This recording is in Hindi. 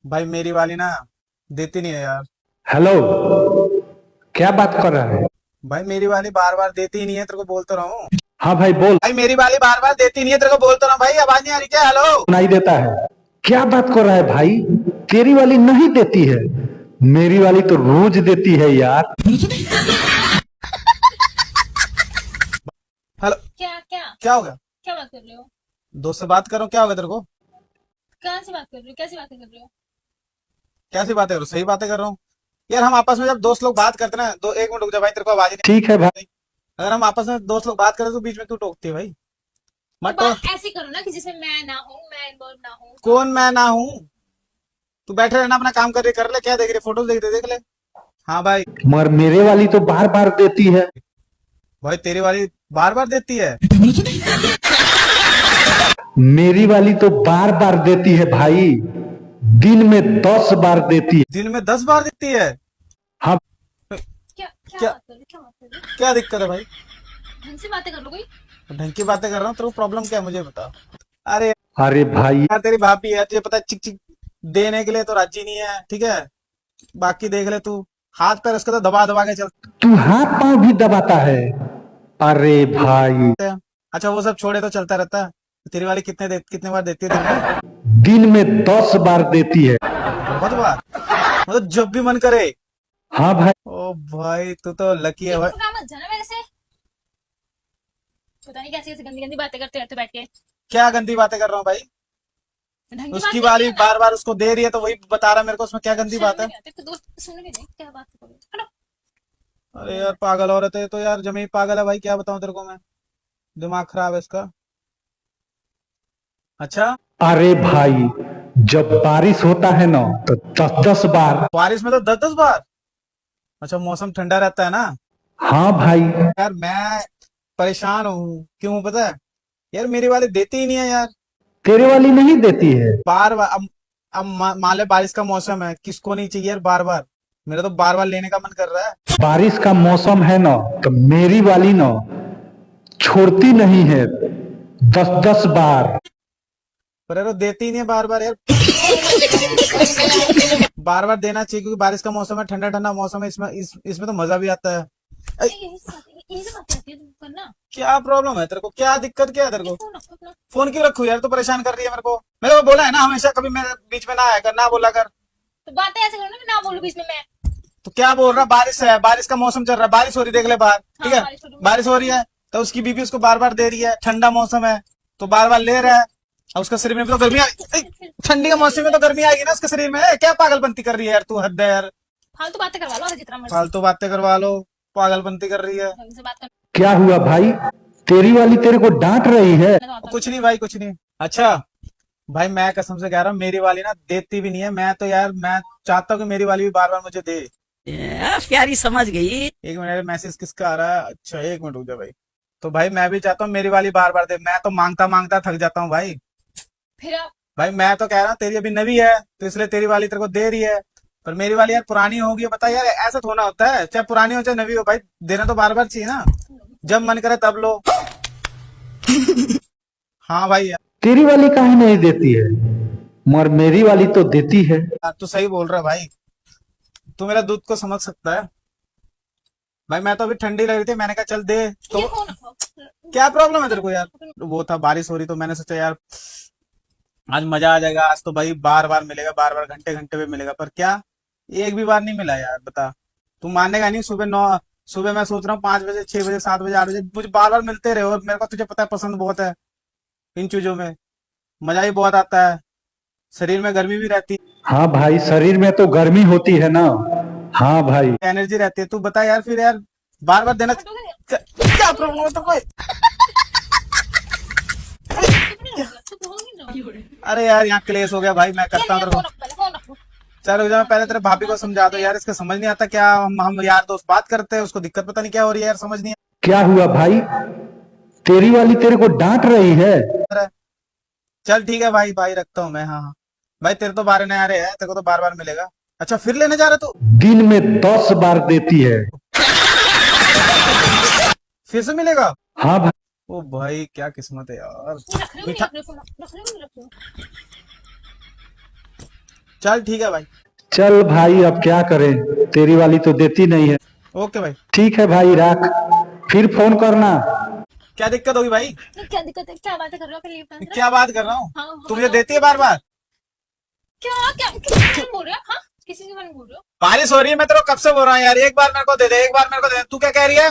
भाई मेरी वाली ना देती नहीं है यार। हेलो। क्या बात कर रहा है? भाई मेरी वाली बार बार देती ही नहीं है, तेरे को बोलता रहा हूँ। हाँ भाई बोल। भाई मेरी वाली बार बार देती नहीं है, तेरे को बोलता रहा हूँ भाई, आवाज नहीं आ रही क्या? हेलो। सुनाई देता है। क्या बात कर रहा है भाई? तेरी वाली नहीं देती है। मेरी वाली तो रोज देती है यार। हेलो। क्या क्या क्या हो गया? क्या बात कर रहे हो? दोस्त से बात कर रहा हूँ, क्या हो गया तेरे को? कहाँ से बात कर रहे हो? कैसी बातें कर रहे हो? कैसी बातें कर रहा हूँ? सही बातें कर रहा हूँ यार। हम आपस में जब दोस्त लोग बात करते हैं ना, दो एक मिनट रुक जा भाई, तेरे को आवाज ही ठीक है भाई। नहीं। अगर हम आपस में दोस्त लोग बात करें तो बीच में क्यों टोकती है भाई? तो मत टोक। बात ऐसी करो ना कि जिसमें मैं ना हूँ, मैं इन्वॉल्व ना हूँ। कौन मैं ना हूँ? तू बैठे रहना, अपना काम कर रही, कर ले। क्या देख रही? फोटो देख ले। हाँ भाई। मगर मेरे वाली तो बार बार देती है। भाई तेरी वाली बार बार देती है? मेरी वाली तो बार बार देती है भाई। दिन में 10 बार देती है। दिन में 10 बार देती है? हाँ। क्या क्या क्या? बात कर रहे हो? क्या बात कर रहे हो? क्या दिक्कत है भाई? ढंग से बातें कर लो कोई। ढंग की बातें कर रहा हूँ, तेरे को प्रॉब्लम क्या है मुझे बता। अरे अरे भाई। यार तेरी भाभी है, तुझे पता है, चिक चिक देने के लिए तो राजी नहीं है, ठीक है। बाकी देख ले तू, हाथ पैर उसका तो दबा दबा के चलते तू हाथ पांव भी दबाता है। अरे भाई। हैं। अच्छा वो सब छोड़े तो चलता रहता है। तेरी वाली कितने बार देती है दिन में? दिन में 10 बार देती है। बहुत बार? मतलब जब भी मन करे? हाँ भाई। ओ भाई तू तो लकी है ठीक भाई। है, मत जाना मेरे से। पता नहीं कैसी कैसी गंदी गंदी बातें करते रहते बैठ के। क्या गंदी बातें कर रहा हूँ भाई? ढंग की बात उसकी नहीं वाली है ना। बार बार उसको दे रही है तो वही बता रहा मेरे को, उसमें क्या गंदी शर्म बात है? नहीं आती तो दोस्त सुन भी नहीं, क्या बात करो? हटो। अरे यार पागल औरत है तो यार, जमी पागल है भाई, क्या बताऊं तेरे को मैं। दिमाग खराब है इसका। अच्छा। अरे भाई। जब बारिश होता है ना तो 10 10 बार। बारिश में तो 10 10 बार? अच्छा मौसम ठंडा रहता है ना? हाँ भाई। यार मैं परेशान हूँ, क्यों पता है? यार मेरी वाली देती ही नहीं है यार। तेरे वाली नहीं देती है। बार बार अब मान ले बारिश का मौसम है, किसको नहीं चाहिए यार बार बार? मेरा तो बार बार लेने का मन कर रहा है। बारिश का मौसम है ना तो मेरी वाली ना छोड़ती नहीं है। 10 10 बार। पर यार वो देती ही नहीं है बार बार यार। बार बार देना चाहिए क्योंकि बारिश का मौसम है, ठंडा ठंडा मौसम है, इसमें तो मजा भी आता है। ऐ, यही से बातें आती है तुम करना। क्या प्रॉब्लम है तेरे को? क्या दिक्कत क्या है तेरे ये को? फोन रखो अपना। फोन क्यों रखू यार? तो परेशान कर रही है मेरे को। मेरे को बोला है ना हमेशा, कभी मेरे बीच में ना आया कर, ना बोला कर। तो बातें ऐसे करो ना कि ना बोलूं बीच में मैं। तो क्या बोल रहा? बारिश है, बारिश का मौसम चल रहा है, बारिश हो रही, देख ले बाहर, ठीक हाँ है। बारिश हो रही बारिश हो रही है तो उसकी बीबी उसको बार बार दे रही है, ठंडा मौसम है तो बार बार ले रहा है। और उसका शरीर में भी तो गर्मी ठंडी के मौसम में तो गर्मी आएगी ना उसके शरीर में। क्या पागलपंती कर रही है यार तू? हद है यार। फालतू बातें करवा लो जितना मर्जी। फालतू बातें करवा लो, पागलपंती कर रही है। ढंग से बात कर। क्या हुआ भाई? तेरी वाली तेरे को डांट रही है। मैं तो आता कुछ नहीं भाई, कुछ नहीं। अच्छा भाई मैं कसम से कह रहा हूँ, मेरी वाली ना देती भी नहीं है। मैं तो यार मैं चाहता हूँ कि मेरी वाली भी बार बार मुझे दे। प्यारी समझ गई। एक मिनट, मैसेज किसका आ रहा है? अच्छा एक मिनट रुक जा भाई। तो भाई मैं भी चाहता हूँ मेरी वाली बार बार दे, मैं तो मांगता मांगता थक जाता हूँ भाई। फिर आप। भाई मैं तो कह रहा हूँ तेरी अभी नवी है तो इसलिए तेरी वाली तेरे को दे रही है। पर मेरी वाली यार पुरानी होगी, बता यार, ऐसा थोड़ा होता है, चाहे पुरानी हो चाहे नवी हो भाई, देना तो बार बार चाहिए ना। जब मन करे तब लो। हाँ भाई यार। तेरी वाली काहे नहीं देती है? मगर मेरी वाली तो देती है। तू सही बोल रहा है भाई, तू मेरा दूध को समझ सकता है। भाई मैं तो अभी ठंडी लग रही थी, मैंने कहा चल दे तो। ये फोन रखो। क्या प्रॉब्लम है तेरे को यार? वो था बारिश हो रही तो मैंने सोचा यार आज मजा आ जाएगा, आज तो भाई बार बार मिलेगा, बार बार घंटे घंटे में मिलेगा। पर क्या एक भी बार नहीं मिला यार, बता। तू मानेगा नहीं, सुबह मैं सोच रहा हूँ 5 बजे 6 बजे 7 बजे 8 बजे मुझे बार बार मिलते रहे। और मेरे को तुझे पता है पसंद बहुत है इन चीजों में, मजा ही बहुत आता है, शरीर में गर्मी भी रहती हाँ भाई, शरीर में तो गर्मी होती है ना। हाँ भाई। है, एनर्जी रहती है। तू बता यार फिर यार बार बार देना हटोगे नहीं? क्या प्रॉब्लम है तुमको? चुप नहीं रहोगे? चुप रहोगे नहीं? अरे यार यहाँ क्लेश हो गया भाई, मैं करता ये हूँ तेरे फोन को। रखो, पहले फोन रखो। चल रुक जा, पहले तेरे भाभी को समझा दो यार, इसका समझ नहीं आता क्या। हम यार दोस्त बात करते हैं, उसको दिक्कत पता नहीं क्या हो रही है यार, समझ नहीं क्या हुआ भाई? तेरी वाली तेरे को डांट रही है। आ रहा है। चल ठीक है भाई, भाई रखता हूँ मैं। हाँ हाँ भाई, तेरे तो 12 नया है, तेरे को तो बार बार मिलेगा। अच्छा फिर लेने जा रहा तू? दिन में 10 बार देती है। फिर से मिलेगा? हाँ भाई। ओ भाई क्या किस्मत है यार। ये रख रहे हो कि नहीं मीठा। रख रहे हो? फोन रख रहे हो कि नहीं रख रहे हो? चल ठीक है भाई। चल भाई अब क्या करें, तेरी वाली तो देती नहीं है। ओके भाई। ठीक है भाई रख, फिर फोन करना। क्या दिक्कत होगी भाई? तो क्या दिक्कत है? क्या बातें कर रहे हो पहले ये बता दो। क्या बात कर रहा हूँ? हाँ, तू मुझे बताओ। देती है बार बार? क्या क्या किसी के बारे में बोल रहे हो? हाँ, किसी के बारे में बोल रहे हो? बारिश हो रही है, मैं तेरे को कब से बोल रहा हूँ यार, एक बार मेरे को दे दे, एक बार मेरे को दे दे, तू क्या कह रही है?